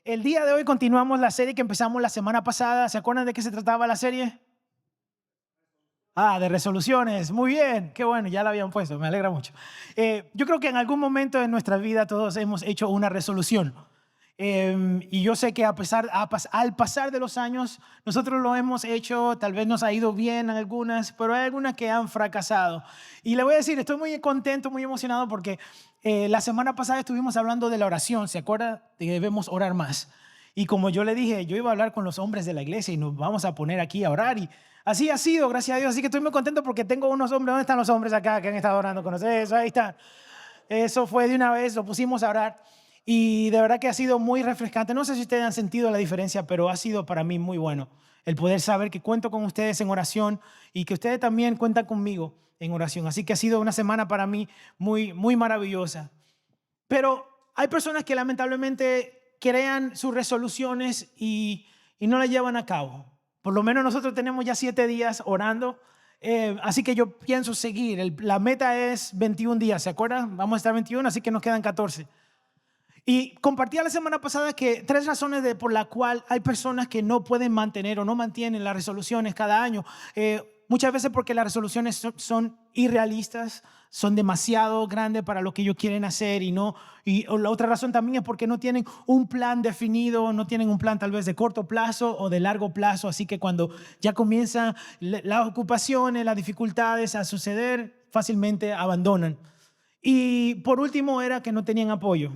El día de hoy continuamos la serie que empezamos la semana pasada. ¿Se acuerdan de qué se trataba la serie? De resoluciones. Muy bien, qué bueno, ya la habían puesto, me alegra mucho. Yo creo que en algún momento de nuestra vida todos hemos hecho una resolución. Y yo sé que al pasar de los años, nosotros lo hemos hecho, tal vez nos ha ido bien en algunas, pero hay algunas que han fracasado. Y le voy a decir, estoy muy contento, muy emocionado porque la semana pasada estuvimos hablando de la oración. ¿Se acuerda? Debemos orar más. Y como yo le dije, yo iba a hablar con los hombres de la iglesia y nos vamos a poner aquí a orar. Y así ha sido, gracias a Dios. Así que estoy muy contento porque tengo unos hombres. ¿Dónde están los hombres acá que han estado orando con nosotros? Eso, ahí está. Eso fue de una vez, lo pusimos a orar. Y de verdad que ha sido muy refrescante. No sé si ustedes han sentido la diferencia, pero ha sido para mí muy bueno el poder saber que cuento con ustedes en oración y que ustedes también cuentan conmigo en oración. Así que ha sido una semana para mí muy, muy maravillosa. Pero hay personas que lamentablemente crean sus resoluciones y no las llevan a cabo. Por lo menos nosotros tenemos ya 7 días orando. Así que yo pienso seguir. La meta es 21 días, ¿se acuerdan? Vamos a estar 21, así que nos quedan 14. Y compartía la semana pasada que 3 razones por la cual hay personas que no pueden mantener o no mantienen las resoluciones cada año. Muchas veces porque las resoluciones son irrealistas, son demasiado grandes para lo que ellos quieren hacer y la otra razón también es porque no tienen un plan definido, no tienen un plan tal vez de corto plazo o de largo plazo. Así que cuando ya comienzan las ocupaciones, las dificultades a suceder, fácilmente abandonan. Y por último era que no tenían apoyo.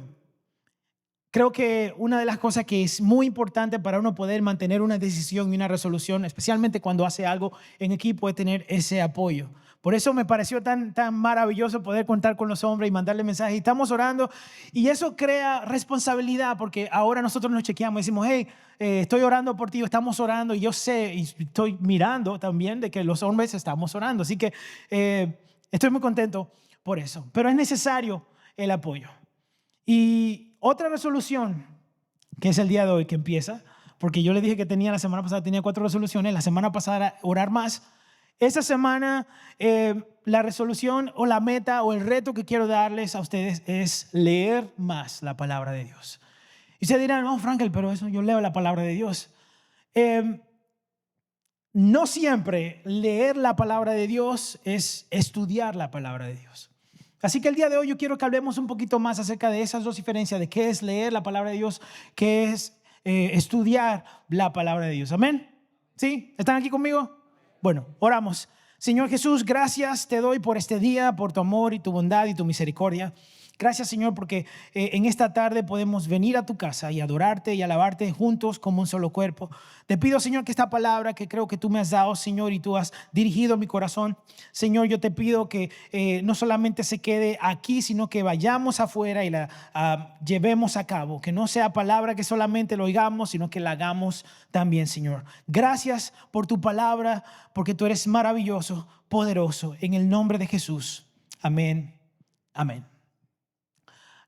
Creo que una de las cosas que es muy importante para uno poder mantener una decisión y una resolución, especialmente cuando hace algo en equipo, es tener ese apoyo. Por eso me pareció tan maravilloso poder contar con los hombres y mandarle mensajes. Y estamos orando y eso crea responsabilidad porque ahora nosotros nos chequeamos y decimos, hey, estoy orando por ti, estamos orando y yo sé y estoy mirando también de que los hombres estamos orando. Así que estoy muy contento por eso. Pero es necesario el apoyo. Y otra resolución, que es el día de hoy que empieza, porque yo le dije que la semana pasada tenía 4 resoluciones, la semana pasada era orar más. Esta semana la resolución o la meta o el reto que quiero darles a ustedes es leer más la palabra de Dios. Y ustedes dirán, no, Frankel, pero eso yo leo la palabra de Dios. No siempre leer la palabra de Dios es estudiar la palabra de Dios. Así que el día de hoy yo quiero que hablemos un poquito más acerca de esas dos diferencias, de qué es leer la palabra de Dios, qué es estudiar la palabra de Dios. ¿Amén? ¿Sí? ¿Están aquí conmigo? Bueno, oramos. Señor Jesús, gracias te doy por este día, por tu amor y tu bondad y tu misericordia. Gracias, Señor, porque en esta tarde podemos venir a tu casa y adorarte y alabarte juntos como un solo cuerpo. Te pido, Señor, que esta palabra que creo que tú me has dado, Señor, y tú has dirigido mi corazón, Señor, yo te pido que no solamente se quede aquí, sino que vayamos afuera y la llevemos a cabo. Que no sea palabra que solamente lo oigamos, sino que la hagamos también, Señor. Gracias por tu palabra, porque tú eres maravilloso, poderoso. En el nombre de Jesús. Amén. Amén.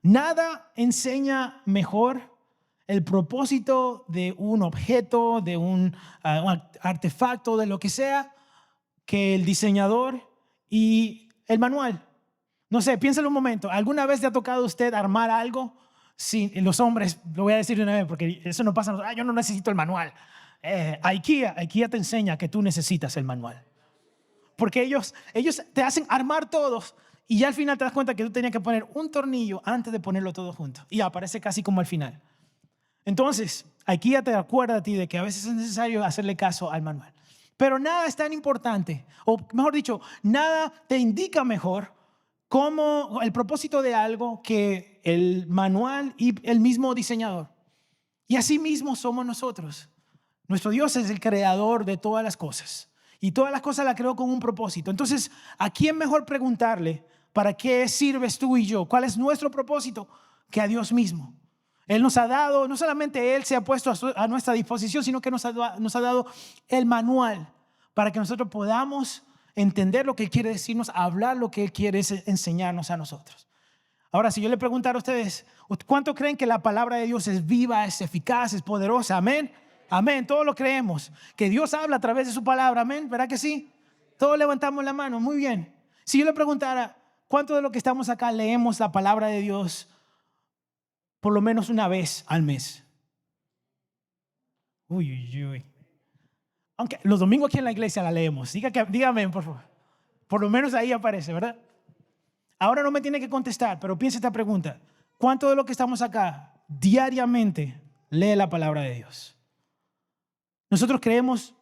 Nada enseña mejor el propósito de un objeto, de un artefacto, de lo que sea, que el diseñador y el manual. No sé, piénsalo un momento. ¿Alguna vez le ha tocado a usted armar algo? Sí, los hombres, lo voy a decir de una vez porque eso no pasa. Yo no necesito el manual. IKEA te enseña que tú necesitas el manual. Porque ellos te hacen armar todos y ya al final te das cuenta que tú tenías que poner un tornillo antes de ponerlo todo junto. Y aparece casi como al final. Entonces, aquí ya te acuerdas a ti de que a veces es necesario hacerle caso al manual. Pero nada es tan importante, o mejor dicho, nada te indica mejor como el propósito de algo que el manual y el mismo diseñador. Y así mismo somos nosotros. Nuestro Dios es el creador de todas las cosas. Y todas las cosas las creó con un propósito. Entonces, ¿a quién mejor preguntarle para qué sirves tú y yo? ¿Cuál es nuestro propósito? Que a Dios mismo. Él nos ha dado, no solamente Él se ha puesto a nuestra disposición, sino que nos ha dado el manual para que nosotros podamos entender lo que Él quiere decirnos, hablar lo que Él quiere enseñarnos a nosotros. Ahora, si yo le preguntara a ustedes, ¿cuánto creen que la palabra de Dios es viva, es eficaz, es poderosa? Amén. Amén, todos lo creemos. Que Dios habla a través de su palabra, amén, ¿verdad que sí? Todos levantamos la mano, muy bien. Si yo le preguntara, ¿cuánto de lo que estamos acá leemos la palabra de Dios por lo menos una vez al mes? Uy, uy, uy. Aunque los domingos aquí en la iglesia la leemos. Dígame, por favor. Por lo menos ahí aparece, ¿verdad? Ahora no me tiene que contestar, pero piensa esta pregunta. ¿Cuánto de lo que estamos acá diariamente lee la palabra de Dios? Nosotros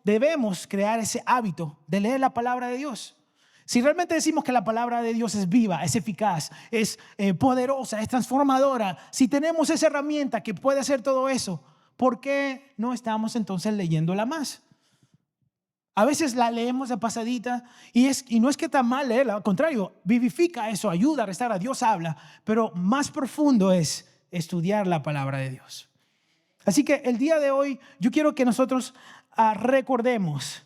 debemos crear ese hábito de leer la palabra de Dios. Si realmente decimos que la palabra de Dios es viva, es eficaz, es poderosa, es transformadora, si tenemos esa herramienta que puede hacer todo eso, ¿por qué no estamos entonces leyéndola más? A veces la leemos de pasadita y no es que está mal leerla, al contrario, vivifica eso, ayuda a restaurar, Dios habla, pero más profundo es estudiar la palabra de Dios. Así que el día de hoy yo quiero que nosotros recordemos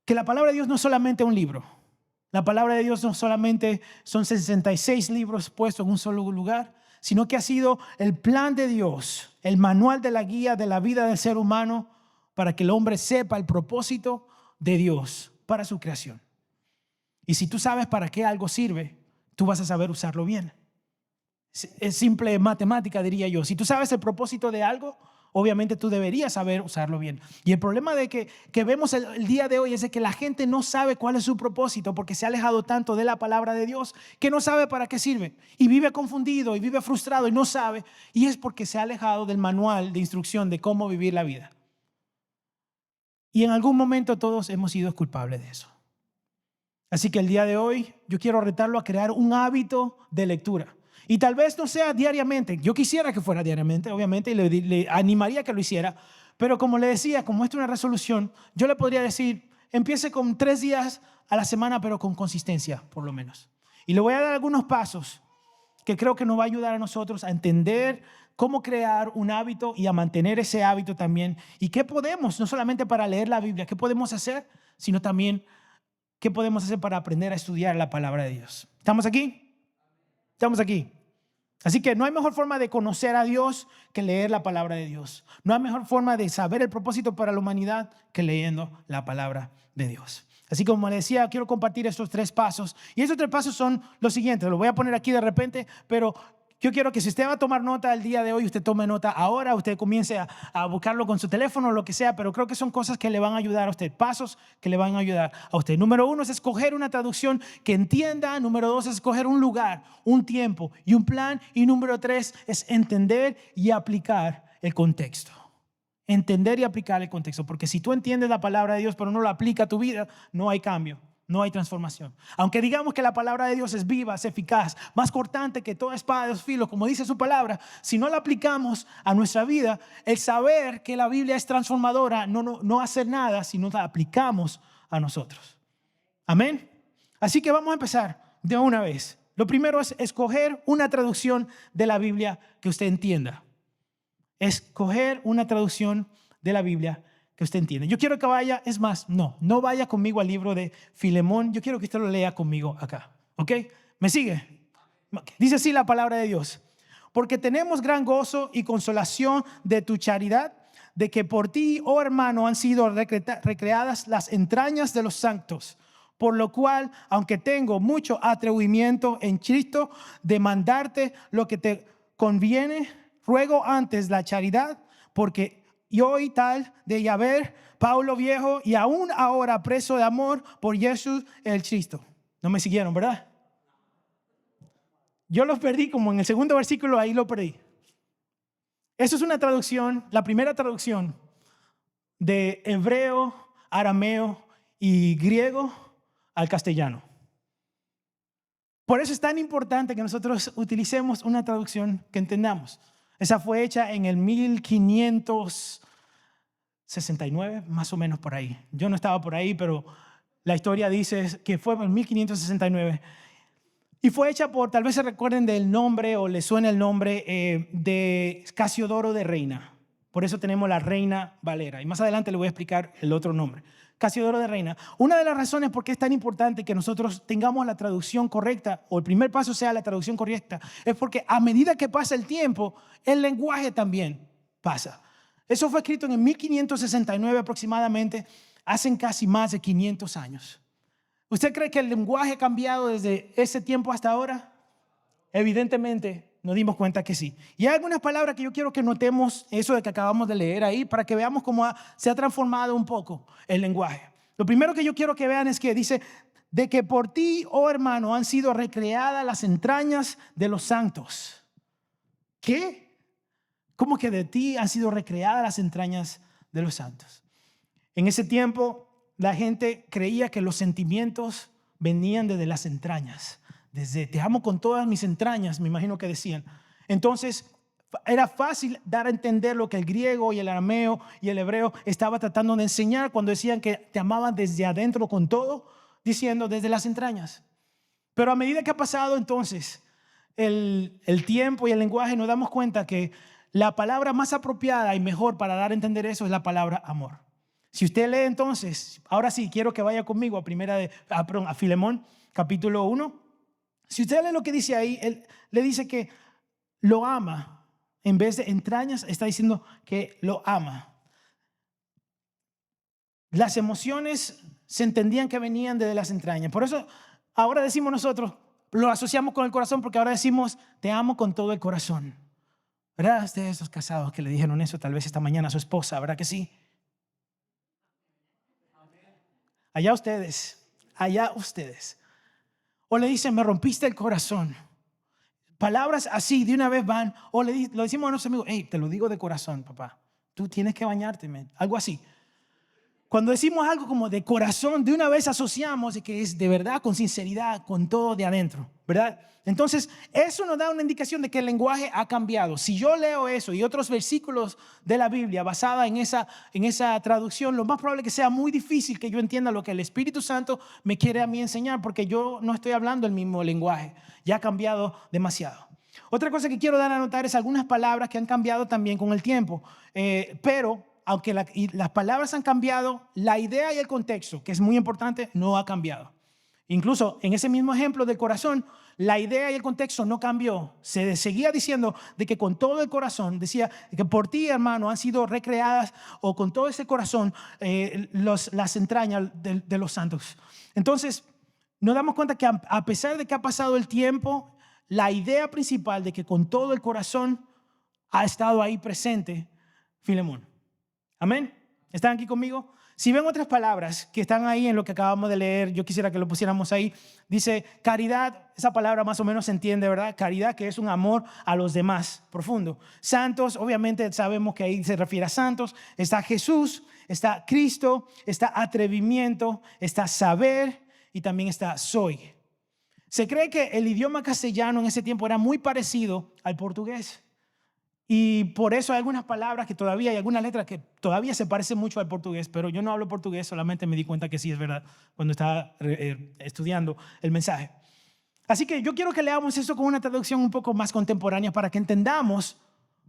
que la palabra de Dios no es solamente un libro. La palabra de Dios no solamente son 66 libros puestos en un solo lugar, sino que ha sido el plan de Dios, el manual de la guía de la vida del ser humano para que el hombre sepa el propósito de Dios para su creación. Y si tú sabes para qué algo sirve, tú vas a saber usarlo bien. Es simple matemática, diría yo. Si tú sabes el propósito de algo, obviamente tú deberías saber usarlo bien. Y el problema que vemos el día de hoy es de que la gente no sabe cuál es su propósito porque se ha alejado tanto de la palabra de Dios que no sabe para qué sirve. Y vive confundido y vive frustrado y no sabe. Y es porque se ha alejado del manual de instrucción de cómo vivir la vida. Y en algún momento todos hemos sido culpables de eso. Así que el día de hoy yo quiero retarlo a crear un hábito de lectura. Y tal vez no sea diariamente. Yo quisiera que fuera diariamente, obviamente, y le animaría a que lo hiciera. Pero como le decía, como esta es una resolución, yo le podría decir, empiece con 3 días a la semana, pero con consistencia, por lo menos. Y le voy a dar algunos pasos que creo que nos va a ayudar a nosotros a entender cómo crear un hábito y a mantener ese hábito también. Y qué podemos, no solamente para leer la Biblia, qué podemos hacer, sino también qué podemos hacer para aprender a estudiar la palabra de Dios. ¿Estamos aquí? Estamos aquí. Así que no hay mejor forma de conocer a Dios que leer la palabra de Dios. No hay mejor forma de saber el propósito para la humanidad que leyendo la palabra de Dios. Así como le decía, quiero compartir estos 3 pasos. Y esos 3 pasos son los siguientes. Los voy a poner aquí de repente, pero yo quiero que si usted va a tomar nota el día de hoy, usted tome nota ahora, usted comience a buscarlo con su teléfono o lo que sea, pero creo que son cosas que le van a ayudar a usted, pasos que le van a ayudar a usted. Número 1 es escoger una traducción que entienda. Número 2 es escoger un lugar, un tiempo y un plan. Y número 3 es entender y aplicar el contexto. Entender y aplicar el contexto, porque si tú entiendes la palabra de Dios pero no la aplica a tu vida, no hay cambio. No hay transformación. Aunque digamos que la palabra de Dios es viva, es eficaz, más cortante que toda espada de 2 filos, como dice su palabra, si no la aplicamos a nuestra vida, el saber que la Biblia es transformadora no hace nada si no la aplicamos a nosotros. Amén. Así que vamos a empezar de una vez. Lo primero es escoger una traducción de la Biblia que usted entienda. Escoger una traducción de la Biblia que usted entiende. Yo quiero que vaya, es más, no vaya conmigo al libro de Filemón. Yo quiero que usted lo lea conmigo acá. ¿Ok? ¿Me sigue? Dice así la palabra de Dios. Porque tenemos gran gozo y consolación de tu charidad, de que por ti, oh hermano, han sido recreadas las entrañas de los santos. Por lo cual, aunque tengo mucho atrevimiento en Cristo de mandarte lo que te conviene, ruego antes la charidad, porque yo y tal de Yahvé, Pablo viejo, y aún ahora preso de amor por Jesús el Cristo. No me siguieron, ¿verdad? Yo los perdí como en el segundo versículo, ahí lo perdí. Eso es una traducción, la primera traducción de hebreo, arameo y griego al castellano. Por eso es tan importante que nosotros utilicemos una traducción que entendamos. Esa fue hecha en el 1569, más o menos por ahí. Yo no estaba por ahí, pero la historia dice que fue en 1569. Y fue hecha por, tal vez se recuerden del nombre o les suene el nombre de Casiodoro de Reina. Por eso tenemos la Reina Valera. Y más adelante le voy a explicar el otro nombre. Casiodoro de Reina. Una de las razones por qué es tan importante que nosotros tengamos la traducción correcta, o el primer paso sea la traducción correcta, es porque a medida que pasa el tiempo, el lenguaje también pasa. Eso fue escrito en el 1569 aproximadamente, hace casi más de 500 años. ¿Usted cree que el lenguaje ha cambiado desde ese tiempo hasta ahora? Evidentemente nos dimos cuenta que sí. Y hay algunas palabras que yo quiero que notemos eso de que acabamos de leer ahí para que veamos cómo se ha transformado un poco el lenguaje. Lo primero que yo quiero que vean es que dice, de que por ti, oh hermano, han sido recreadas las entrañas de los santos. ¿Qué? ¿Cómo que de ti han sido recreadas las entrañas de los santos? En ese tiempo, la gente creía que los sentimientos venían desde las entrañas. Desde te amo con todas mis entrañas, me imagino que decían. Entonces, era fácil dar a entender lo que el griego y el arameo y el hebreo estaba tratando de enseñar cuando decían que te amaban desde adentro con todo, diciendo desde las entrañas. Pero a medida que ha pasado entonces el tiempo y el lenguaje, nos damos cuenta que la palabra más apropiada y mejor para dar a entender eso es la palabra amor. Si usted lee entonces, ahora sí, quiero que vaya conmigo a Filemón, capítulo 1. Si usted lee lo que dice ahí, él le dice que lo ama. En vez de entrañas, está diciendo que lo ama. Las emociones se entendían que venían desde las entrañas. Por eso ahora decimos nosotros, lo asociamos con el corazón, porque ahora decimos, te amo con todo el corazón. ¿Verdad? Ustedes, esos casados que le dijeron eso tal vez esta mañana a su esposa, ¿verdad que sí? Allá ustedes. O le dicen, me rompiste el corazón. Palabras así de una vez van, o lo decimos a nuestros amigos, hey, te lo digo de corazón, papá. Tú tienes que bañarte, man. Algo así. Cuando decimos algo como de corazón, de una vez asociamos de que es de verdad, con sinceridad, con todo de adentro, ¿verdad? Entonces, eso nos da una indicación de que el lenguaje ha cambiado. Si yo leo eso y otros versículos de la Biblia basada en esa traducción, lo más probable es que sea muy difícil que yo entienda lo que el Espíritu Santo me quiere a mí enseñar, porque yo no estoy hablando el mismo lenguaje. Ya ha cambiado demasiado. Otra cosa que quiero dar a notar es algunas palabras que han cambiado también con el tiempo, pero aunque las palabras han cambiado, la idea y el contexto, que es muy importante, no ha cambiado. Incluso en ese mismo ejemplo del corazón, la idea y el contexto no cambió. Se seguía diciendo de que con todo el corazón, decía que por ti, hermano, han sido recreadas, o con todo ese corazón, las entrañas de los santos. Entonces, nos damos cuenta que a pesar de que ha pasado el tiempo, la idea principal de que con todo el corazón ha estado ahí presente Filemón. Amén. ¿Están aquí conmigo? Si ven otras palabras que están ahí en lo que acabamos de leer, yo quisiera que lo pusiéramos ahí. Dice caridad, esa palabra más o menos se entiende, ¿verdad? Caridad, que es un amor a los demás profundo. Santos, obviamente sabemos que ahí se refiere a santos. Está Jesús, está Cristo, está atrevimiento, está saber y también está soy. Se cree que el idioma castellano en ese tiempo era muy parecido al portugués. Y por eso hay algunas palabras que todavía, hay algunas letras que todavía se parecen mucho al portugués, pero yo no hablo portugués, solamente me di cuenta que sí es verdad cuando estaba estudiando el mensaje. Así que yo quiero que leamos eso con una traducción un poco más contemporánea para que entendamos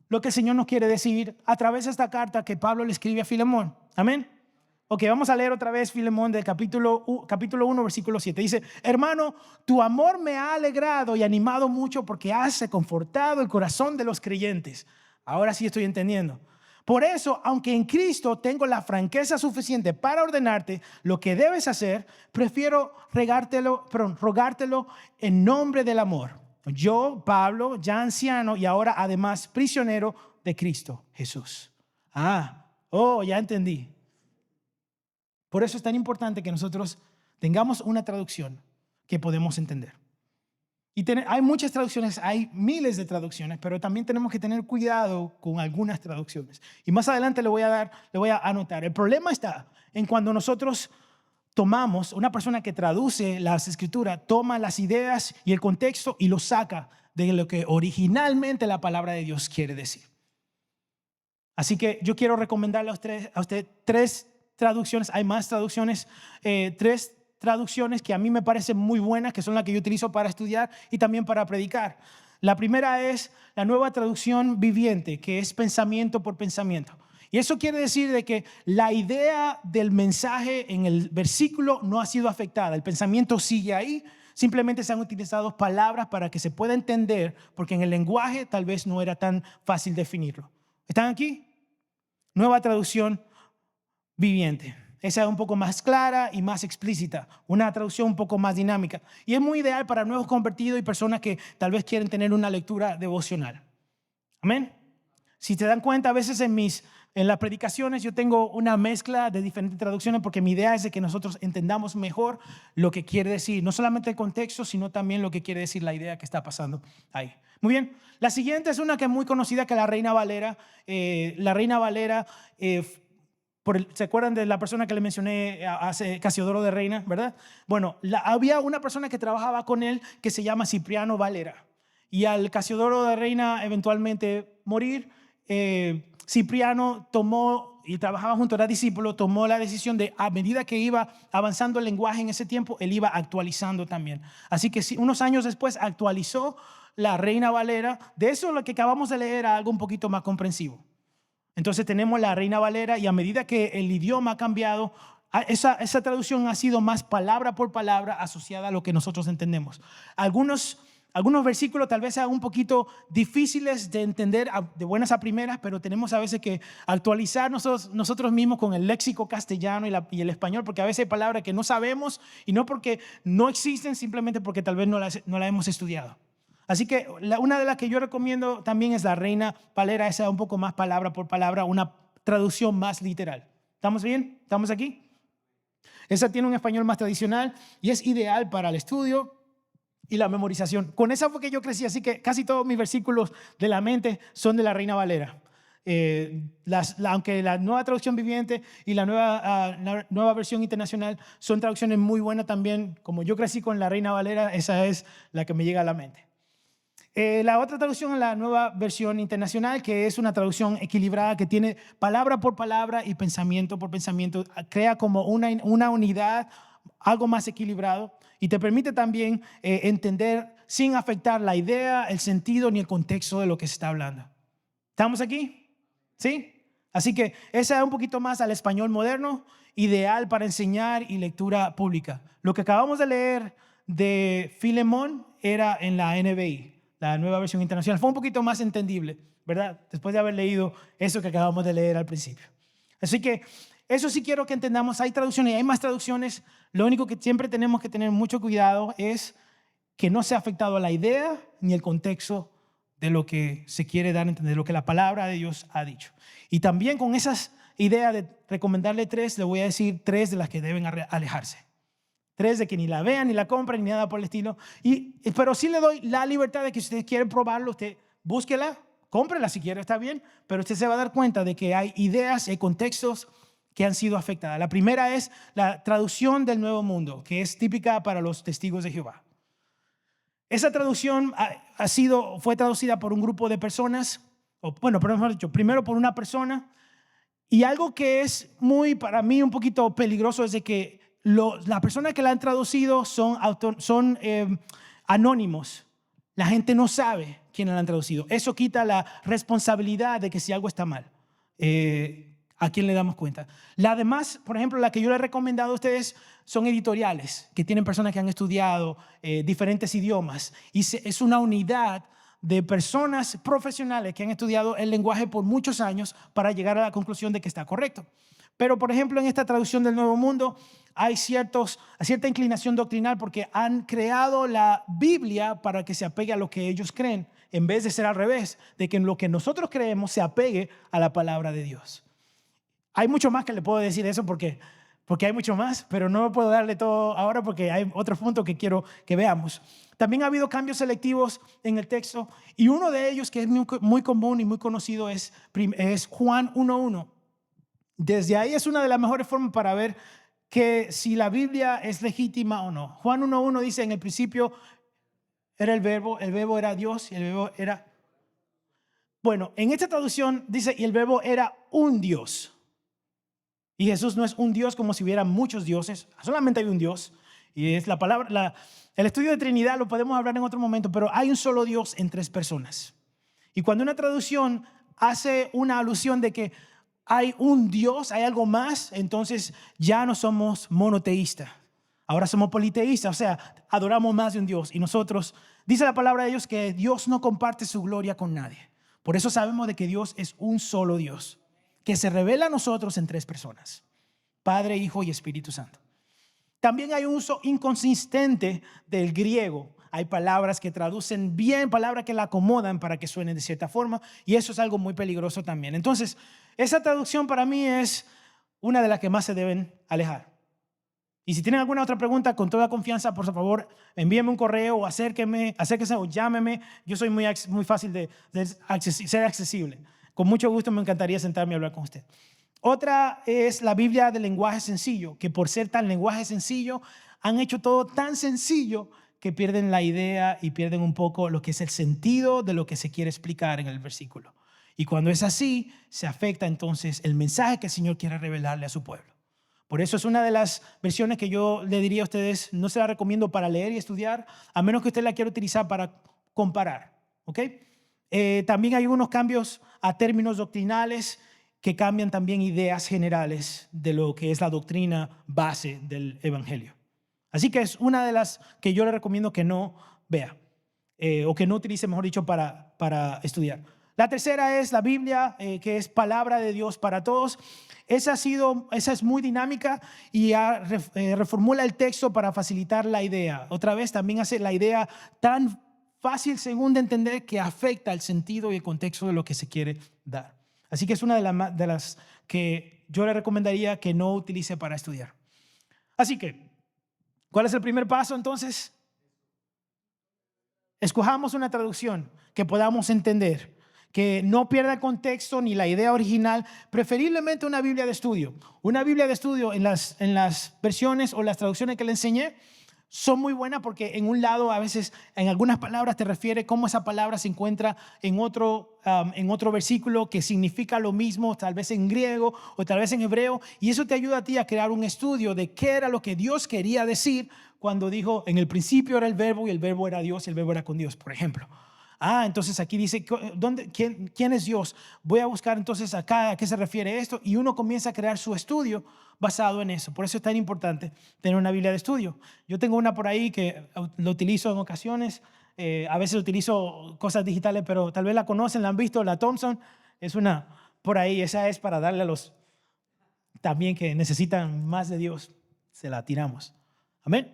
lo que el Señor nos quiere decir a través de esta carta que Pablo le escribe a Filemón. Amén. Ok, vamos a leer otra vez Filemón del capítulo 1, versículo 7. Dice, hermano, tu amor me ha alegrado y animado mucho porque has confortado el corazón de los creyentes. Ahora sí estoy entendiendo. Por eso, aunque en Cristo tengo la franqueza suficiente para ordenarte lo que debes hacer, prefiero rogártelo en nombre del amor. Yo, Pablo, ya anciano y ahora además prisionero de Cristo Jesús. Ya entendí. Por eso es tan importante que nosotros tengamos una traducción que podemos entender. Y hay muchas traducciones, hay miles de traducciones, pero también tenemos que tener cuidado con algunas traducciones. Y más adelante le voy a anotar. El problema está en cuando nosotros tomamos, una persona que traduce las escrituras, toma las ideas y el contexto y lo saca de lo que originalmente la palabra de Dios quiere decir. Así que yo quiero recomendarle a usted tres traducciones. Hay más traducciones, tres traducciones que a mí me parecen muy buenas, que son las que yo utilizo para estudiar y también para predicar. La primera es la Nueva Traducción Viviente, que es pensamiento por pensamiento. Y eso quiere decir de que la idea del mensaje en el versículo no ha sido afectada. El pensamiento sigue ahí, simplemente se han utilizado palabras para que se pueda entender, porque en el lenguaje tal vez no era tan fácil definirlo. ¿Están aquí? Nueva Traducción Viviente. Esa es un poco más clara y más explícita, una traducción un poco más dinámica. Y es muy ideal para nuevos convertidos y personas que tal vez quieren tener una lectura devocional. Amén. Si te dan cuenta, a veces en las predicaciones yo tengo una mezcla de diferentes traducciones porque mi idea es de que nosotros entendamos mejor lo que quiere decir, no solamente el contexto, sino también lo que quiere decir la idea que está pasando ahí. Muy bien. La siguiente es una que es muy conocida, que es la Reina Valera. La Reina Valera, ¿se acuerdan de la persona que le mencioné hace Casiodoro de Reina, verdad? Bueno, había una persona que trabajaba con él que se llama Cipriano Valera. Y al Casiodoro de Reina eventualmente morir, Cipriano tomó, y trabajaba junto a discípulo, tomó la decisión de, a medida que iba avanzando el lenguaje en ese tiempo, él iba actualizando también. Así que unos años después actualizó la Reina Valera. De eso lo que acabamos de leer a algo un poquito más comprensivo. Entonces tenemos la Reina Valera y a medida que el idioma ha cambiado, esa traducción ha sido más palabra por palabra asociada a lo que nosotros entendemos. Algunos versículos tal vez sean un poquito difíciles de entender de buenas a primeras, pero tenemos a veces que actualizar nosotros mismos con el léxico castellano y el español, porque a veces hay palabras que no sabemos y no porque no existen, simplemente porque tal vez no la hemos estudiado. Así que una de las que yo recomiendo también es la Reina Valera, esa es un poco más palabra por palabra, una traducción más literal. ¿Estamos bien? ¿Estamos aquí? Esa tiene un español más tradicional y es ideal para el estudio y la memorización. Con esa fue que yo crecí, así que casi todos mis versículos de la mente son de la Reina Valera. Aunque la nueva traducción viviente y la nueva versión internacional son traducciones muy buenas también, como yo crecí con la Reina Valera, esa es la que me llega a la mente. La otra traducción es la nueva versión internacional, que es una traducción equilibrada que tiene palabra por palabra y pensamiento por pensamiento, crea como una unidad, algo más equilibrado y te permite también entender sin afectar la idea, el sentido ni el contexto de lo que se está hablando. ¿Estamos aquí? ¿Sí? Así que esa es un poquito más al español moderno, ideal para enseñar y lectura pública. Lo que acabamos de leer de Filemón era en la NBI. La nueva versión internacional fue un poquito más entendible, ¿verdad? Después de haber leído eso que acabamos de leer al principio. Así que eso sí quiero que entendamos. Hay traducciones, hay más traducciones. Lo único que siempre tenemos que tener mucho cuidado es que no sea afectado a la idea ni el contexto de lo que se quiere dar a entender, de lo que la palabra de Dios ha dicho. Y también con esas ideas de recomendarle 3, le voy a decir 3 de las que deben alejarse. 3 de que ni la vean, ni la compren, ni nada por el estilo. Pero sí le doy la libertad de que si ustedes quieren probarlo, usted búsquela, cómprela si quiere, está bien, pero usted se va a dar cuenta de que hay ideas y contextos que han sido afectadas. La primera es la traducción del Nuevo Mundo, que es típica para los testigos de Jehová. Esa traducción fue traducida por un grupo de personas, primero por una persona, y algo que es para mí un poquito peligroso es de que las personas que la han traducido son anónimos. La gente no sabe quién la han traducido. Eso quita la responsabilidad de que si algo está mal, ¿a quién le damos cuenta? La demás, por ejemplo, la que yo les he recomendado a ustedes son editoriales, que tienen personas que han estudiado diferentes idiomas. Y es una unidad de personas profesionales que han estudiado el lenguaje por muchos años para llegar a la conclusión de que está correcto. Pero, por ejemplo, en esta traducción del Nuevo Mundo hay cierta inclinación doctrinal porque han creado la Biblia para que se apegue a lo que ellos creen, en vez de ser al revés, de que en lo que nosotros creemos se apegue a la palabra de Dios. Hay mucho más que le puedo decir eso porque hay mucho más, pero no puedo darle todo ahora porque hay otros puntos que quiero que veamos. También ha habido cambios selectivos en el texto y uno de ellos que es muy común y muy conocido es Juan 1:1. Desde ahí es una de las mejores formas para ver que si la Biblia es legítima o no. Juan 1:1 dice, en el principio era el verbo era Dios y el verbo era... Bueno, en esta traducción dice, y el verbo era un Dios. Y Jesús no es un Dios como si hubiera muchos dioses, solamente hay un Dios. Y es la palabra, el estudio de Trinidad lo podemos hablar en otro momento, pero hay un solo Dios en 3 personas. Y cuando una traducción hace una alusión de que hay un Dios, hay algo más, entonces ya no somos monoteístas. Ahora somos politeístas, o sea, adoramos más de un Dios. Y nosotros, dice la palabra de Dios que Dios no comparte su gloria con nadie. Por eso sabemos de que Dios es un solo Dios, que se revela a nosotros en 3 personas. Padre, Hijo y Espíritu Santo. También hay un uso inconsistente del griego. Hay palabras que traducen bien, palabras que la acomodan para que suenen de cierta forma, y eso es algo muy peligroso también. Entonces, esa traducción para mí es una de las que más se deben alejar. Y si tienen alguna otra pregunta, con toda confianza, por favor, envíenme un correo o acérquese o llámeme. Yo soy muy fácil de ser accesible. Con mucho gusto me encantaría sentarme a hablar con usted. Otra es la Biblia de lenguaje sencillo, que por ser tan lenguaje sencillo, han hecho todo tan sencillo que pierden la idea y pierden un poco lo que es el sentido de lo que se quiere explicar en el versículo. Y cuando es así, se afecta entonces el mensaje que el Señor quiere revelarle a su pueblo. Por eso es una de las versiones que yo le diría a ustedes, no se la recomiendo para leer y estudiar, a menos que usted la quiera utilizar para comparar. ¿Ok? También hay unos cambios a términos doctrinales que cambian también ideas generales de lo que es la doctrina base del Evangelio. Así que es una de las que yo le recomiendo que no vea o que no utilice, mejor dicho, para estudiar. La tercera es la Biblia, que es palabra de Dios para todos. Esa es muy dinámica y reformula el texto para facilitar la idea. Otra vez también hace la idea tan fácil según de entender que afecta el sentido y el contexto de lo que se quiere dar. Así que es una de las que yo le recomendaría que no utilice para estudiar. Así que, ¿cuál es el primer paso entonces? Escojamos una traducción que podamos entender, que no pierda el contexto ni la idea original, preferiblemente una Biblia de estudio. Una Biblia de estudio en las versiones o las traducciones que le enseñé son muy buenas porque en un lado a veces en algunas palabras te refiere cómo esa palabra se encuentra en otro versículo que significa lo mismo, tal vez en griego o tal vez en hebreo, y eso te ayuda a ti a crear un estudio de qué era lo que Dios quería decir cuando dijo en el principio era el verbo y el verbo era Dios y el verbo era con Dios, por ejemplo. Entonces aquí dice, ¿quién es Dios? Voy a buscar entonces acá a qué se refiere esto y uno comienza a crear su estudio basado en eso. Por eso es tan importante tener una Biblia de estudio. Yo tengo una por ahí que lo utilizo en ocasiones. A veces utilizo cosas digitales, pero tal vez la conocen, la han visto, la Thompson. Es una por ahí, esa es para darle a los también que necesitan más de Dios. Se la tiramos. Amén.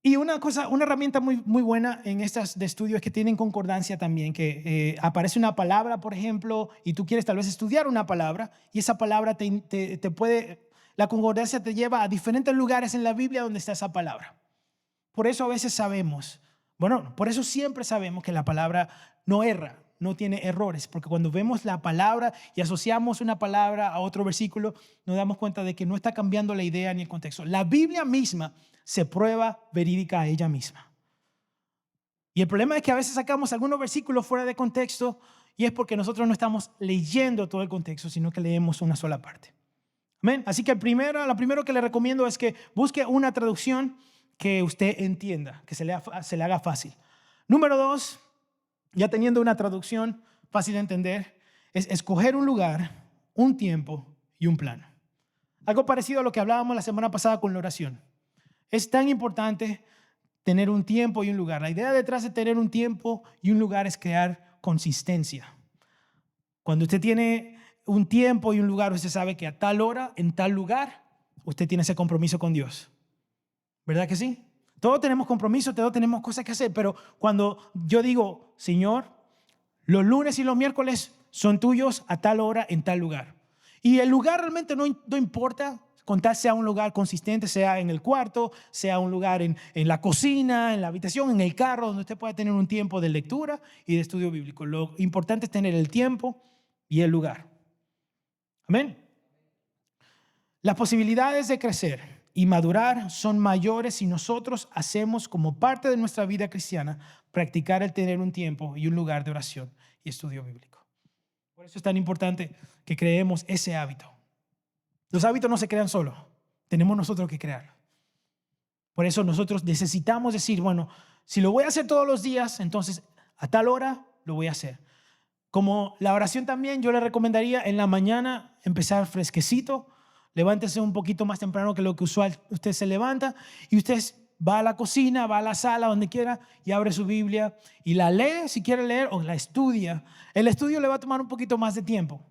Y una herramienta muy buena en estas de estudio es que tienen concordancia también, que aparece una palabra, por ejemplo, y tú quieres tal vez estudiar una palabra, y esa palabra la concordancia te lleva a diferentes lugares en la Biblia donde está esa palabra. Por eso a veces por eso siempre sabemos que la palabra no erra, no tiene errores, porque cuando vemos la palabra y asociamos una palabra a otro versículo, nos damos cuenta de que no está cambiando la idea ni el contexto. La Biblia misma se prueba verídica a ella misma. Y el problema es que a veces sacamos algunos versículos fuera de contexto y es porque nosotros no estamos leyendo todo el contexto, sino que leemos una sola parte. Amén. Así que lo primero que le recomiendo es que busque una traducción que usted entienda, que se le haga fácil. Número 2, ya teniendo una traducción fácil de entender, es escoger un lugar, un tiempo y un plan. Algo parecido a lo que hablábamos la semana pasada con la oración. Es tan importante tener un tiempo y un lugar. La idea detrás de tener un tiempo y un lugar es crear consistencia. Cuando usted tiene un tiempo y un lugar, usted sabe que a tal hora, en tal lugar, usted tiene ese compromiso con Dios. ¿Verdad que sí? Todos tenemos compromisos, todos tenemos cosas que hacer, pero cuando yo digo, Señor, los lunes y los miércoles son tuyos a tal hora, en tal lugar. Y el lugar realmente no importa, con tal sea un lugar consistente, sea en el cuarto, sea un lugar en la cocina, en la habitación, en el carro, donde usted pueda tener un tiempo de lectura y de estudio bíblico. Lo importante es tener el tiempo y el lugar. Amén. Las posibilidades de crecer y madurar son mayores si nosotros hacemos como parte de nuestra vida cristiana practicar el tener un tiempo y un lugar de oración y estudio bíblico. Por eso es tan importante que creemos ese hábito. Los hábitos no se crean solos, tenemos nosotros que crearlos. Por eso nosotros necesitamos decir, bueno, si lo voy a hacer todos los días, entonces a tal hora lo voy a hacer. Como la oración también, yo le recomendaría en la mañana empezar fresquecito. Levántese un poquito más temprano que lo que usual usted se levanta y usted va a la cocina, va a la sala, donde quiera y abre su Biblia y la lee si quiere leer o la estudia. El estudio le va a tomar un poquito más de tiempo,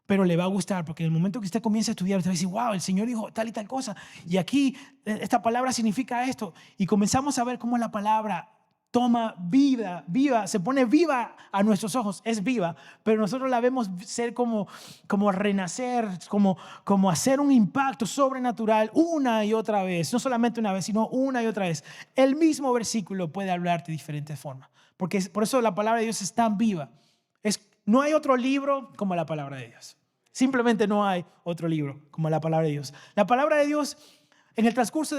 pero le va a gustar, porque en el momento que usted comience a estudiar, usted va a decir, wow, el Señor dijo tal y tal cosa, y aquí esta palabra significa esto, y comenzamos a ver cómo la palabra toma vida, se pone viva a nuestros ojos, es viva, pero nosotros la vemos ser como renacer, como hacer un impacto sobrenatural una y otra vez, no solamente una vez, sino una y otra vez. El mismo versículo puede hablarte de diferentes formas, porque por eso la palabra de Dios es tan viva. No hay otro libro como la palabra de Dios. Simplemente no hay otro libro como la palabra de Dios. La palabra de Dios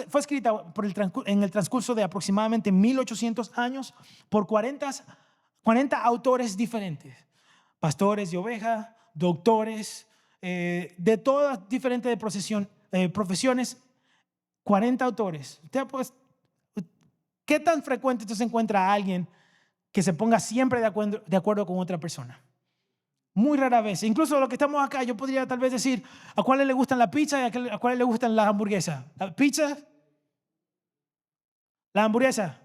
fue escrita en el transcurso de aproximadamente 1800 años por 40 autores diferentes. Pastores de ovejas, doctores, de todas diferentes profesiones, 40 autores. ¿Qué tan frecuente usted se encuentra a alguien que se ponga siempre de acuerdo con otra persona? Muy rara vez. Incluso los que estamos acá, yo podría tal vez decir a cuáles le gustan la pizza y a cuáles le gustan las hamburguesas. ¿La pizza? ¿La hamburguesa?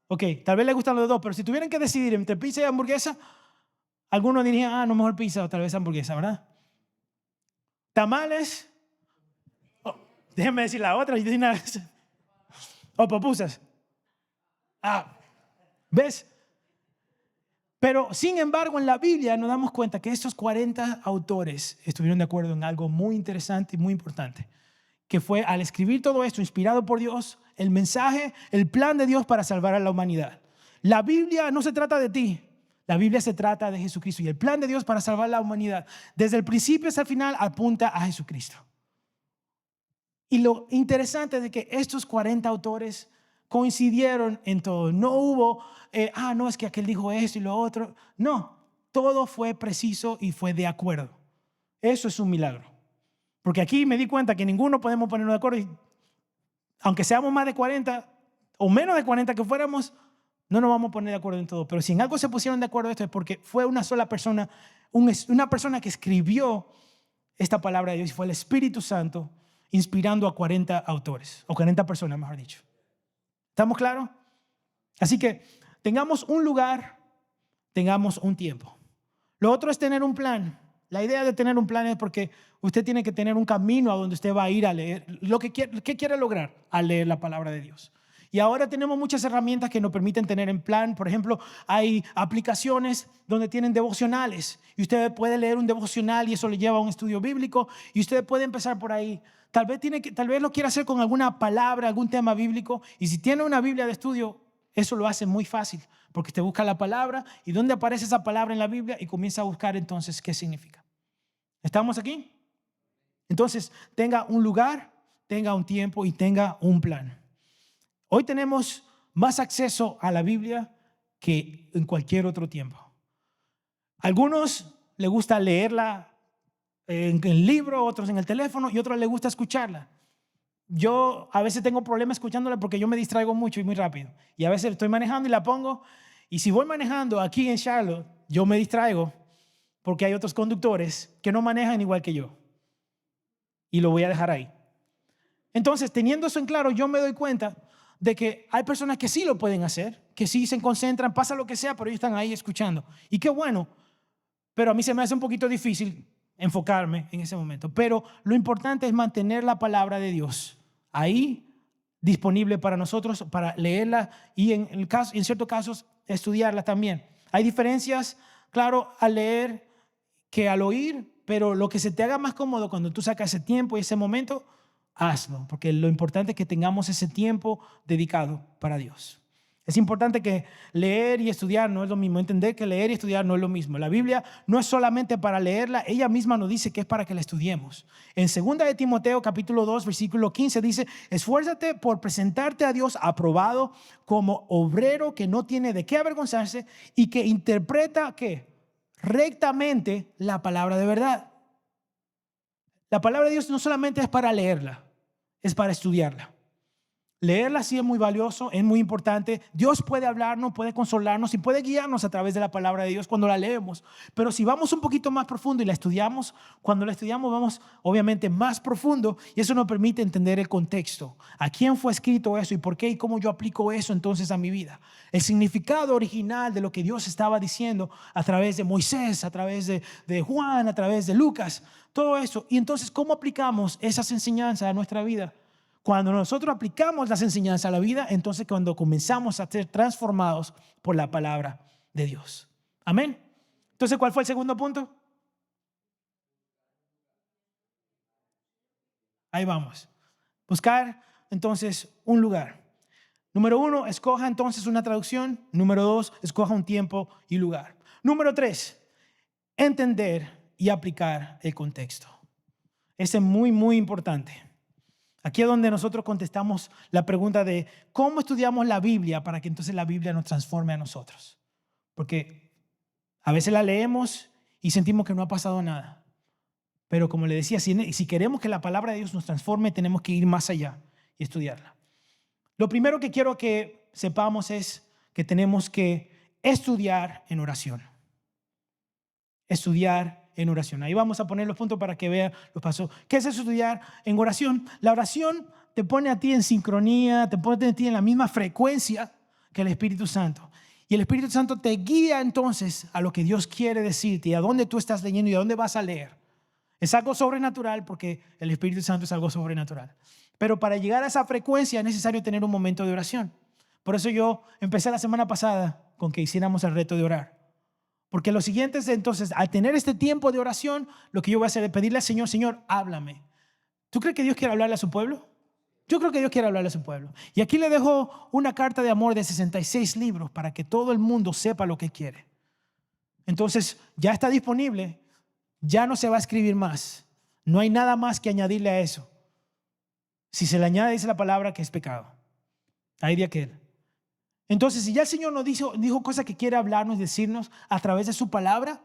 Ok, tal vez le gustan los dos, pero si tuvieran que decidir entre pizza y hamburguesa, algunos dirían, no, mejor pizza o tal vez hamburguesa, ¿verdad? Tamales. Oh, déjenme decir la otra. O pupusas. ¿Ves? Pero, sin embargo, en la Biblia nos damos cuenta que estos 40 autores estuvieron de acuerdo en algo muy interesante y muy importante, que fue al escribir todo esto, inspirado por Dios, el mensaje, el plan de Dios para salvar a la humanidad. La Biblia no se trata de ti, la Biblia se trata de Jesucristo y el plan de Dios para salvar a la humanidad, desde el principio hasta el final, apunta a Jesucristo. Y lo interesante es de que estos 40 autores coincidieron en todo. No hubo, no, es que aquel dijo esto y lo otro. No, todo fue preciso y fue de acuerdo. Eso es un milagro. Porque aquí me di cuenta que ninguno podemos ponernos de acuerdo. Y aunque seamos más de 40 o menos de 40 que fuéramos, no nos vamos a poner de acuerdo en todo. Pero si en algo se pusieron de acuerdo, esto es porque fue una sola persona, una persona que escribió esta palabra de Dios y fue el Espíritu Santo inspirando a 40 autores, o 40 personas, mejor dicho. ¿Estamos claros? Así que tengamos un lugar, tengamos un tiempo. Lo otro es tener un plan. La idea de tener un plan es porque usted tiene que tener un camino a donde usted va a ir a leer ¿qué quiere lograr al leer la palabra de Dios? Y ahora tenemos muchas herramientas que nos permiten tener en plan. Por ejemplo, hay aplicaciones donde tienen devocionales y usted puede leer un devocional y eso le lleva a un estudio bíblico y usted puede empezar por ahí. Tal vez lo quiera hacer con alguna palabra, algún tema bíblico, y si tiene una Biblia de estudio, eso lo hace muy fácil, porque usted busca la palabra y dónde aparece esa palabra en la Biblia y comienza a buscar entonces qué significa. ¿Estamos aquí? Entonces, tenga un lugar, tenga un tiempo y tenga un plan. Hoy tenemos más acceso a la Biblia que en cualquier otro tiempo. A algunos les gusta leerla en el libro, otros en el teléfono y otros les gusta escucharla. Yo a veces tengo problemas escuchándola porque yo me distraigo mucho y muy rápido. Y a veces estoy manejando y la pongo. Y si voy manejando aquí en Charlotte, yo me distraigo porque hay otros conductores que no manejan igual que yo. Y lo voy a dejar ahí. Entonces, teniendo eso en claro, yo me doy cuenta de que hay personas que sí lo pueden hacer, que sí se concentran, pasa lo que sea, pero ellos están ahí escuchando. Y qué bueno, pero a mí se me hace un poquito difícil enfocarme en ese momento. Pero lo importante es mantener la palabra de Dios ahí disponible para nosotros, para leerla y en ciertos casos estudiarla también. Hay diferencias, claro, al leer que al oír, pero lo que se te haga más cómodo cuando tú sacas ese tiempo y ese momento, hazlo, porque lo importante es que tengamos ese tiempo dedicado para Dios. Es importante que leer y estudiar no es lo mismo, entender que leer y estudiar no es lo mismo. La Biblia no es solamente para leerla, ella misma nos dice que es para que la estudiemos. En 2 de Timoteo capítulo 2 versículo 15 dice, esfuérzate por presentarte a Dios aprobado como obrero que no tiene de qué avergonzarse y que interpreta ¿qué? Rectamente la palabra de verdad. La palabra de Dios no solamente es para leerla, es para estudiarla. Leerla sí es muy valioso, es muy importante. Dios puede hablarnos, puede consolarnos y puede guiarnos a través de la palabra de Dios cuando la leemos. Pero si vamos un poquito más profundo y la estudiamos, cuando la estudiamos vamos obviamente más profundo y eso nos permite entender el contexto. ¿A quién fue escrito eso y por qué y cómo yo aplico eso entonces a mi vida? El significado original de lo que Dios estaba diciendo a través de Moisés, a través de Juan, a través de Lucas, todo eso. Y entonces, ¿cómo aplicamos esas enseñanzas a nuestra vida? Cuando nosotros aplicamos las enseñanzas a la vida, entonces cuando comenzamos a ser transformados por la palabra de Dios. Amén. Entonces, ¿cuál fue el segundo punto? Ahí vamos. Buscar entonces un lugar. Número 1, escoja entonces una traducción. Número 2, escoja un tiempo y lugar. Número 3, entender y aplicar el contexto. Ese es muy, muy importante. Aquí es donde nosotros contestamos la pregunta de cómo estudiamos la Biblia para que entonces la Biblia nos transforme a nosotros. Porque a veces la leemos y sentimos que no ha pasado nada. Pero como le decía, si queremos que la palabra de Dios nos transforme, tenemos que ir más allá y estudiarla. Lo primero que quiero que sepamos es que tenemos que estudiar en oración. Estudiar en oración. Ahí vamos a poner los puntos para que vean los pasos. ¿Qué es estudiar en oración? La oración te pone a ti en sincronía, te pone a ti en la misma frecuencia que el Espíritu Santo. Y el Espíritu Santo te guía entonces a lo que Dios quiere decirte y a dónde tú estás leyendo y a dónde vas a leer. Es algo sobrenatural porque el Espíritu Santo es algo sobrenatural. Pero para llegar a esa frecuencia es necesario tener un momento de oración. Por eso yo empecé la semana pasada con que hiciéramos el reto de orar. Porque lo siguiente es entonces, al tener este tiempo de oración, lo que yo voy a hacer es pedirle al Señor, Señor, háblame. ¿Tú crees que Dios quiere hablarle a su pueblo? Yo creo que Dios quiere hablarle a su pueblo. Y aquí le dejo una carta de amor de 66 libros para que todo el mundo sepa lo que quiere. Entonces, ya está disponible. Ya no se va a escribir más. No hay nada más que añadirle a eso. Si se le añade, dice la palabra que es pecado. Ahí de aquel. Entonces, si ya el Señor nos dijo cosas que quiere hablarnos, decirnos a través de su palabra,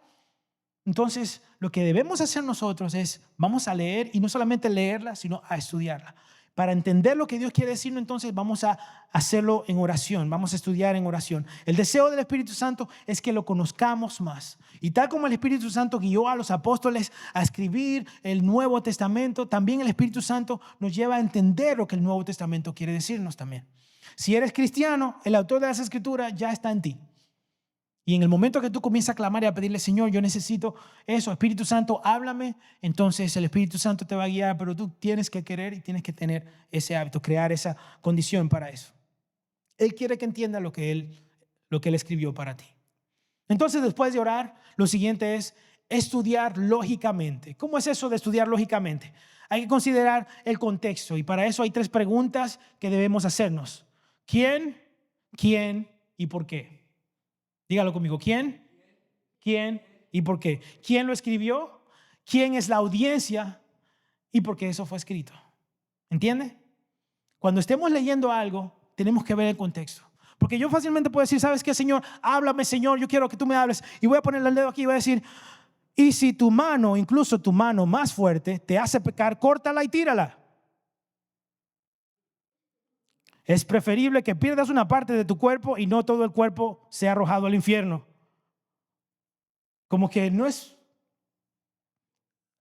entonces lo que debemos hacer nosotros es, vamos a leer y no solamente leerla, sino a estudiarla. Para entender lo que Dios quiere decirnos, entonces vamos a hacerlo en oración, vamos a estudiar en oración. El deseo del Espíritu Santo es que lo conozcamos más. Y tal como el Espíritu Santo guió a los apóstoles a escribir el Nuevo Testamento, también el Espíritu Santo nos lleva a entender lo que el Nuevo Testamento quiere decirnos también. Si eres cristiano, el autor de las Escrituras ya está en ti. Y en el momento que tú comienzas a clamar y a pedirle, Señor, yo necesito eso, Espíritu Santo, háblame, entonces el Espíritu Santo te va a guiar, pero tú tienes que querer y tienes que tener ese hábito, crear esa condición para eso. Él quiere que entienda lo que Él escribió para ti. Entonces, después de orar, lo siguiente es estudiar lógicamente. ¿Cómo es eso de estudiar lógicamente? Hay que considerar el contexto y para eso hay 3 preguntas que debemos hacernos. ¿Quién? ¿Quién? ¿Y por qué? Dígalo conmigo. ¿Quién? ¿Quién? ¿Y por qué? ¿Quién lo escribió? ¿Quién es la audiencia? ¿Y por qué eso fue escrito? ¿Entiende? Cuando estemos leyendo algo, tenemos que ver el contexto. Porque yo fácilmente puedo decir, ¿sabes qué, Señor? Háblame, Señor, yo quiero que tú me hables. Y voy a ponerle el dedo aquí y voy a decir, y si tu mano, incluso tu mano más fuerte, te hace pecar, córtala y tírala. Es preferible que pierdas una parte de tu cuerpo y no todo el cuerpo sea arrojado al infierno. Como que no es...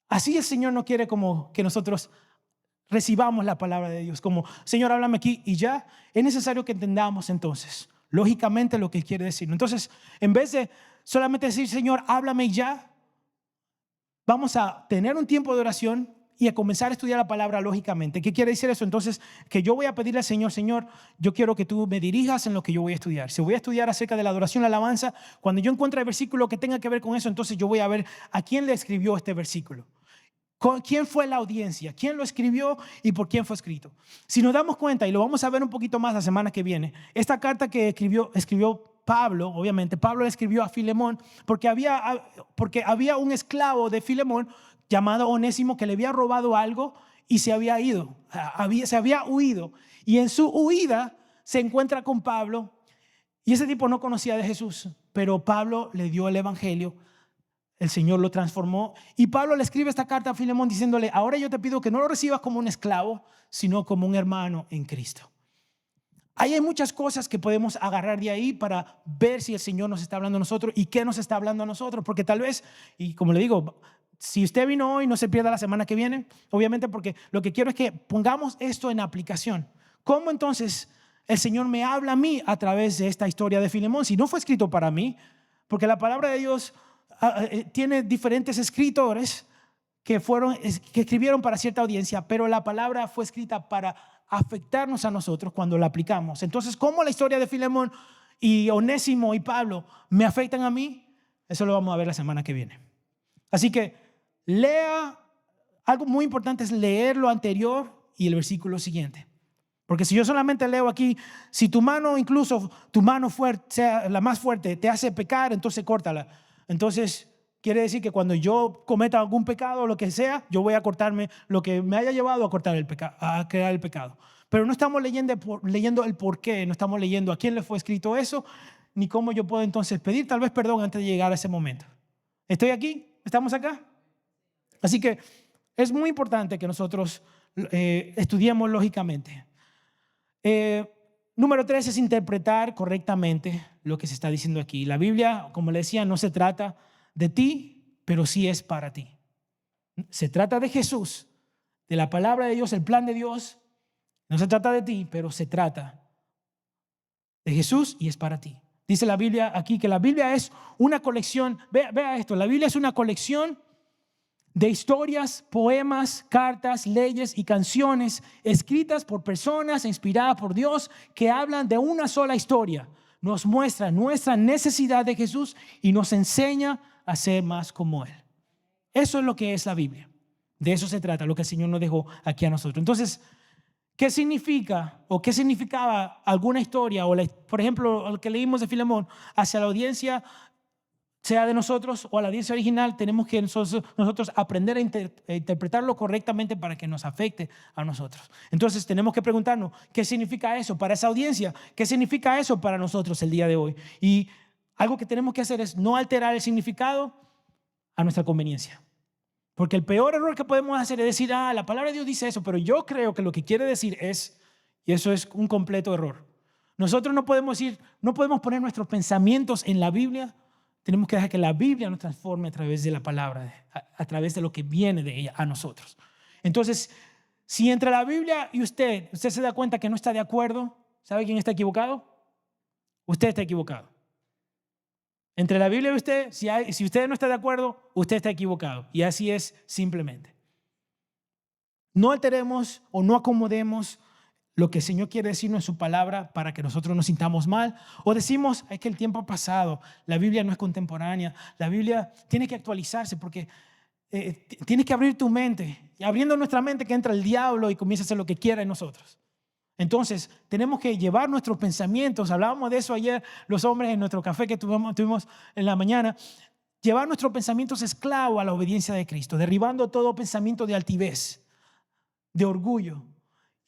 Así el Señor no quiere como que nosotros recibamos la palabra de Dios. Como, Señor, háblame aquí y ya. Es necesario que entendamos entonces, lógicamente, lo que Él quiere decir. Entonces, en vez de solamente decir, Señor, háblame y ya, vamos a tener un tiempo de oración y a comenzar a estudiar la palabra lógicamente. ¿Qué quiere decir eso? Entonces, que yo voy a pedirle al Señor, Señor, yo quiero que tú me dirijas en lo que yo voy a estudiar. Si voy a estudiar acerca de la adoración, la alabanza, cuando yo encuentre el versículo que tenga que ver con eso, entonces yo voy a ver a quién le escribió este versículo. ¿Quién fue la audiencia? ¿Quién lo escribió y por quién fue escrito? Si nos damos cuenta, y lo vamos a ver un poquito más la semana que viene, esta carta que escribió Pablo, obviamente, Pablo le escribió a Filemón porque había un esclavo de Filemón llamado Onésimo que le había robado algo y se había ido, se había huido. Y en su huida se encuentra con Pablo y ese tipo no conocía de Jesús, pero Pablo le dio el evangelio. El Señor lo transformó y Pablo le escribe esta carta a Filemón diciéndole, ahora yo te pido que no lo recibas como un esclavo, sino como un hermano en Cristo. Ahí hay muchas cosas que podemos agarrar de ahí para ver si el Señor nos está hablando a nosotros y qué nos está hablando a nosotros. Porque tal vez, y como le digo, si usted vino hoy, no se pierda la semana que viene, obviamente, porque lo que quiero es que pongamos esto en aplicación. ¿Cómo entonces el Señor me habla a mí a través de esta historia de Filemón? Si no fue escrito para mí, porque la palabra de Dios tiene diferentes escritores que escribieron para cierta audiencia, pero la palabra fue escrita para afectarnos a nosotros cuando la aplicamos. Entonces, ¿cómo la historia de Filemón y Onésimo y Pablo me afectan a mí? Eso lo vamos a ver la semana que viene. Así que lea, algo muy importante es leer lo anterior y el versículo siguiente. Porque si yo solamente leo aquí, si tu mano, incluso tu mano fuerte, sea la más fuerte, te hace pecar, entonces córtala. Entonces quiere decir que cuando yo cometa algún pecado o lo que sea, yo voy a cortarme lo que me haya llevado a cortar el pecado, a crear el pecado. Pero no estamos leyendo el por qué, no estamos leyendo a quién le fue escrito eso, ni cómo yo puedo entonces pedir tal vez perdón antes de llegar a ese momento. ¿Estoy aquí? ¿Estamos acá? Así que es muy importante que nosotros estudiemos lógicamente. Número 3 es interpretar correctamente lo que se está diciendo aquí. La Biblia, como le decía, no se trata de ti, pero sí es para ti. Se trata de Jesús, de la palabra de Dios, el plan de Dios. No se trata de ti, pero se trata de Jesús y es para ti. Dice la Biblia aquí que la Biblia es una colección, vea esto, la Biblia es una colección de historias, poemas, cartas, leyes y canciones escritas por personas inspiradas por Dios que hablan de una sola historia. Nos muestra nuestra necesidad de Jesús y nos enseña a ser más como Él. Eso es lo que es la Biblia. De eso se trata, lo que el Señor nos dejó aquí a nosotros. Entonces, ¿qué significa o qué significaba alguna historia? Por ejemplo, lo que leímos de Filemón hacia la audiencia, sea de nosotros o a la audiencia original, tenemos que nosotros aprender a interpretarlo correctamente para que nos afecte a nosotros. Entonces tenemos que preguntarnos, ¿qué significa eso para esa audiencia? ¿Qué significa eso para nosotros el día de hoy? Y algo que tenemos que hacer es no alterar el significado a nuestra conveniencia. Porque el peor error que podemos hacer es decir, la palabra de Dios dice eso, pero yo creo que lo que quiere decir es, y eso es un completo error. Nosotros no podemos poner nuestros pensamientos en la Biblia. Tenemos que dejar que la Biblia nos transforme a través de la palabra, a través de lo que viene de ella a nosotros. Entonces, si entre la Biblia y usted se da cuenta que no está de acuerdo, ¿sabe quién está equivocado? Usted está equivocado. Entre la Biblia y usted, si usted no está de acuerdo, usted está equivocado. Y así es simplemente. No alteremos o no acomodemos lo que el Señor quiere decirnos en su palabra para que nosotros nos sintamos mal. O decimos, es que el tiempo ha pasado, la Biblia no es contemporánea, la Biblia tiene que actualizarse porque tienes que abrir tu mente. Y abriendo nuestra mente que entra el diablo y comienza a hacer lo que quiera en nosotros. Entonces, tenemos que llevar nuestros pensamientos. Hablábamos de eso ayer, los hombres en nuestro café que tuvimos en la mañana. Llevar nuestros pensamientos esclavos a la obediencia de Cristo, derribando todo pensamiento de altivez, de orgullo.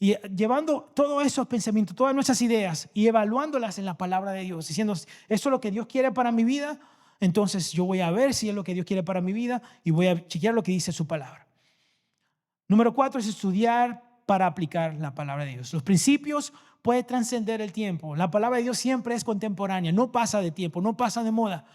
Y llevando todos esos pensamientos, todas nuestras ideas y evaluándolas en la palabra de Dios, diciendo, ¿eso es lo que Dios quiere para mi vida? Entonces yo voy a ver si es lo que Dios quiere para mi vida y voy a chequear lo que dice su palabra. Número 4 es estudiar para aplicar la palabra de Dios. Los principios pueden trascender el tiempo. La palabra de Dios siempre es contemporánea, no pasa de tiempo, no pasa de moda.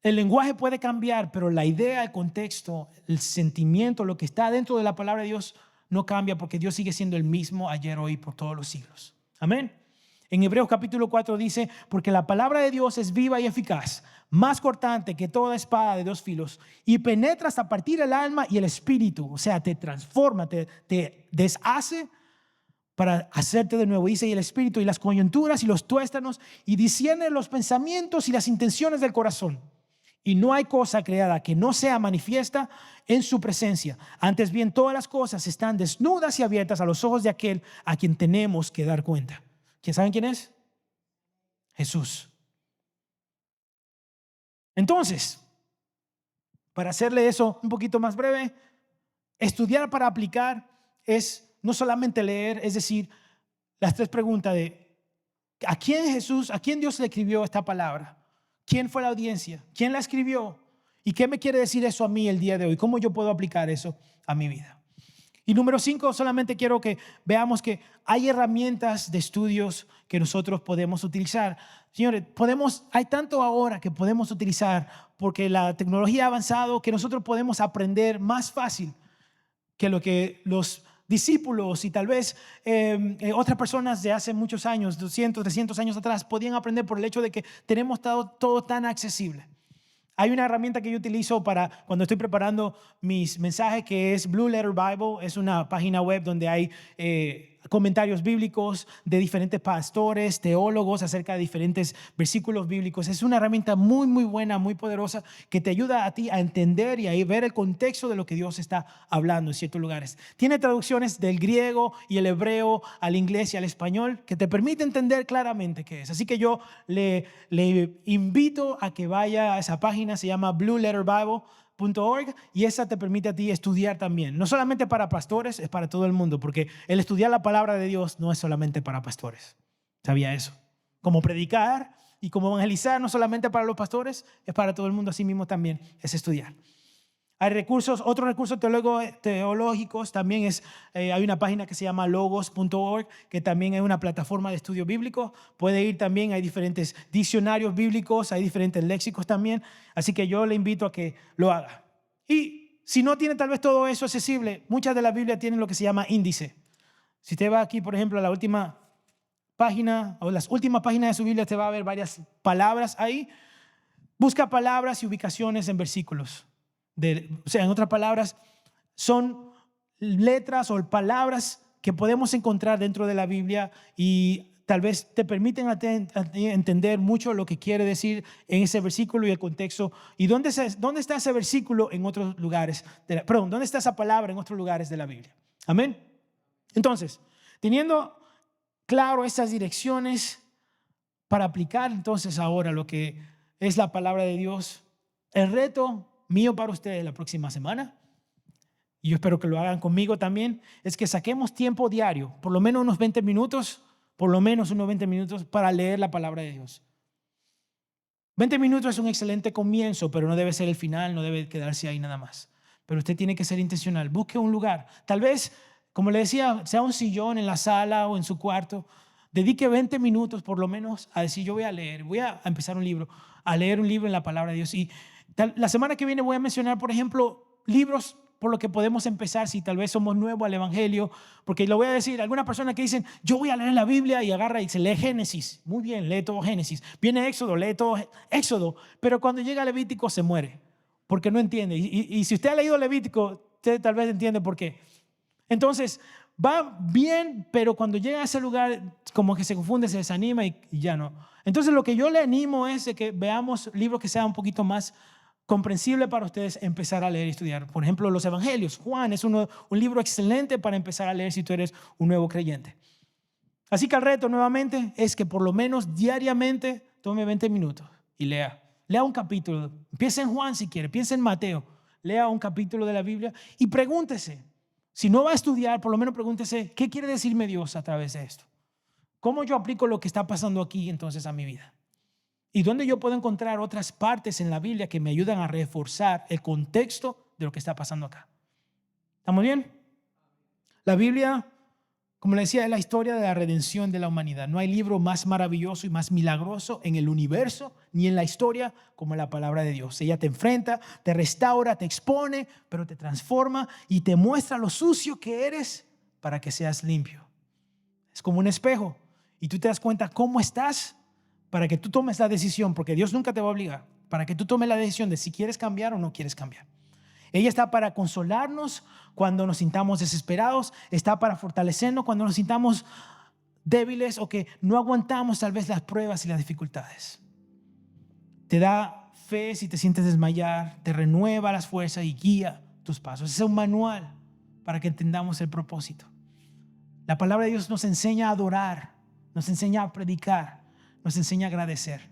El lenguaje puede cambiar, pero la idea, el contexto, el sentimiento, lo que está dentro de la palabra de Dios no cambia porque Dios sigue siendo el mismo ayer, hoy, por todos los siglos. Amén. En Hebreos capítulo 4 dice, porque la palabra de Dios es viva y eficaz, más cortante que toda espada de dos filos y penetra hasta partir el alma y el espíritu. O sea, te transforma, te deshace para hacerte de nuevo. Dice, y el espíritu y las coyunturas y los tuéstanos y discierne los pensamientos y las intenciones del corazón. Y no hay cosa creada que no sea manifiesta en su presencia. Antes bien, todas las cosas están desnudas y abiertas a los ojos de aquel a quien tenemos que dar cuenta. ¿Quién saben quién es? Jesús. Entonces, para hacerle eso un poquito más breve, estudiar para aplicar es no solamente leer, es decir, las tres preguntas de ¿a quién Dios le escribió esta palabra? ¿Quién fue la audiencia? ¿Quién la escribió? ¿Y qué me quiere decir eso a mí el día de hoy? ¿Cómo yo puedo aplicar eso a mi vida? Y número 5, solamente quiero que veamos que hay herramientas de estudios que nosotros podemos utilizar. Señores, hay tanto ahora que podemos utilizar porque la tecnología ha avanzado que nosotros podemos aprender más fácil que lo que los discípulos y tal vez otras personas de hace muchos años, 200, 300 años atrás, podían aprender por el hecho de que tenemos todo tan accesible. Hay una herramienta que yo utilizo para cuando estoy preparando mis mensajes que es Blue Letter Bible. Es una página web donde hay comentarios bíblicos de diferentes pastores, teólogos acerca de diferentes versículos bíblicos. Es una herramienta muy, muy buena, muy poderosa que te ayuda a ti a entender y a ver el contexto de lo que Dios está hablando en ciertos lugares. Tiene traducciones del griego y el hebreo al inglés y al español que te permite entender claramente qué es. Así que yo le invito a que vaya a esa página, se llama blueletterbible.org, y esa te permite a ti estudiar también. No solamente para pastores, es para todo el mundo, porque el estudiar la palabra de Dios no es solamente para pastores. ¿Sabía eso? Como predicar y como evangelizar no solamente para los pastores, es para todo el mundo, así mismo también es estudiar. Hay recursos, otros recursos teológicos también hay una página que se llama logos.org, que también es una plataforma de estudio bíblico. Puede ir también, hay diferentes diccionarios bíblicos, hay diferentes léxicos también. Así que yo le invito a que lo haga. Y si no tiene tal vez todo eso accesible, muchas de las Biblias tienen lo que se llama índice. Si usted va aquí, por ejemplo, a la última página o las últimas páginas de su Biblia, te va a ver varias palabras ahí. Busca palabras y ubicaciones en versículos. O sea, en otras palabras, son letras o palabras que podemos encontrar dentro de la Biblia y tal vez te permiten entender mucho lo que quiere decir en ese versículo y el contexto. ¿Y dónde está ese versículo en otros lugares? ¿Dónde está esa palabra en otros lugares de la Biblia? Amén. Entonces, teniendo claro estas direcciones para aplicar entonces ahora lo que es la palabra de Dios, el reto mío para ustedes la próxima semana, y yo espero que lo hagan conmigo también, es que saquemos tiempo diario, por lo menos unos 20 minutos para leer la palabra de Dios. 20 minutos es un excelente comienzo, pero no debe ser el final, no debe quedarse ahí nada más. Pero usted tiene que ser intencional, busque un lugar, tal vez, como le decía, sea un sillón en la sala o en su cuarto. Dedique 20 minutos por lo menos a decir, yo voy a leer, voy a empezar a leer un libro en la palabra de Dios. Y la semana que viene voy a mencionar, por ejemplo, libros por los que podemos empezar si tal vez somos nuevos al Evangelio, porque lo voy a decir, algunas personas que dicen, yo voy a leer la Biblia y agarra y se lee Génesis. Muy bien, lee todo Génesis. Viene Éxodo, lee todo Éxodo, pero cuando llega Levítico se muere, porque no entiende. Y si usted ha leído Levítico, usted tal vez entiende por qué. Entonces, va bien, pero cuando llega a ese lugar, como que se confunde, se desanima y ya no. Entonces, lo que yo le animo es de que veamos libros que sean un poquito más comprensible para ustedes empezar a leer y estudiar. Por ejemplo, los Evangelios. Juan es un libro excelente para empezar a leer si tú eres un nuevo creyente. Así que el reto nuevamente es que por lo menos diariamente tome 20 minutos y lea. Lea un capítulo. Empiece en Juan si quiere, piense en Mateo. Lea un capítulo de la Biblia y pregúntese. Si no va a estudiar, por lo menos pregúntese, ¿qué quiere decirme Dios a través de esto? ¿Cómo yo aplico lo que está pasando aquí entonces a mi vida? ¿Y dónde yo puedo encontrar otras partes en la Biblia que me ayudan a reforzar el contexto de lo que está pasando acá? ¿Estamos bien? La Biblia, como le decía, es la historia de la redención de la humanidad. No hay libro más maravilloso y más milagroso en el universo ni en la historia como la palabra de Dios. Ella te enfrenta, te restaura, te expone, pero te transforma y te muestra lo sucio que eres para que seas limpio. Es como un espejo y tú te das cuenta cómo estás para que tú tomes la decisión, porque Dios nunca te va a obligar, para que tú tomes la decisión de si quieres cambiar o no quieres cambiar. Ella está para consolarnos cuando nos sintamos desesperados, está para fortalecernos cuando nos sintamos débiles o que no aguantamos tal vez las pruebas y las dificultades. Te da fe si te sientes desmayar, te renueva las fuerzas y guía tus pasos. Es un manual para que entendamos el propósito. La palabra de Dios nos enseña a adorar, nos enseña a predicar, nos enseña a agradecer.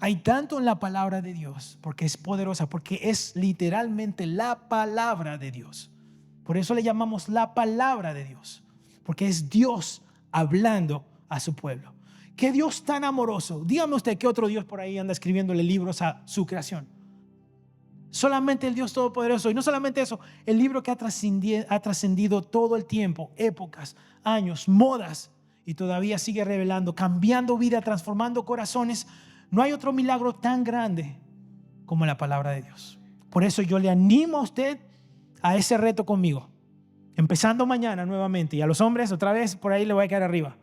Hay tanto en la palabra de Dios porque es poderosa, porque es literalmente la palabra de Dios. Por eso le llamamos la palabra de Dios, porque es Dios hablando a su pueblo. ¿Qué Dios tan amoroso? Dígame usted qué otro Dios por ahí anda escribiéndole libros a su creación. Solamente el Dios Todopoderoso. Y no solamente eso, el libro que ha trascendido todo el tiempo, épocas, años, modas, y todavía sigue revelando, cambiando vida, transformando corazones. No hay otro milagro tan grande como la palabra de Dios. Por eso yo le animo a usted a ese reto conmigo. Empezando mañana nuevamente. Y a los hombres otra vez por ahí le voy a quedar arriba.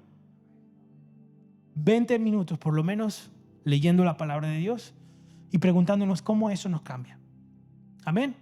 20 minutos por lo menos leyendo la palabra de Dios y preguntándonos cómo eso nos cambia. Amén.